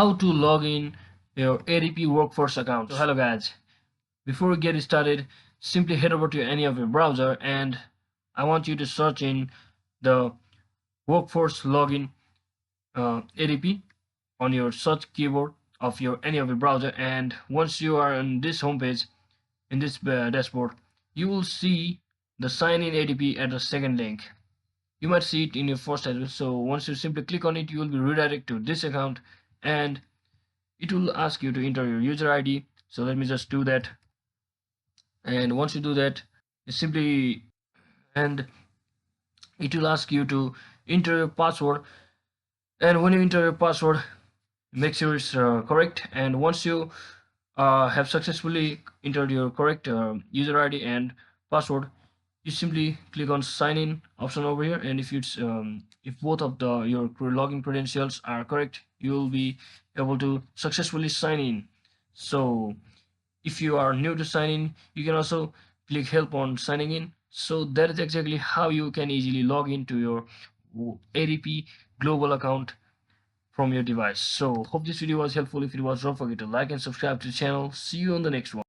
how to log in your ADP workforce account. So hello guys, before we get started, simply head over to any of your browser and I want you to search in the workforce login ADP on your search keyboard of any of your browser, and once you are on this homepage in this dashboard, you will see the sign in ADP at the second link. You might see it in your first as well. So once you simply click on it, you will be redirected to this account and it will ask you to enter your user ID. So let me just do that. And once you do that, simply and it will ask you to enter your password. And when you enter your password, make sure it's correct. And once you have successfully entered your correct user ID and password, you simply click on sign in option over here, and if both of your login credentials are correct, you will be able to successfully sign in. So if you are new to sign in, you can also click help on signing in. So that is exactly how you can easily log into your ADP global account from your device. So hope this video was helpful. If it was, don't forget to like and subscribe to the channel. See you on the next one.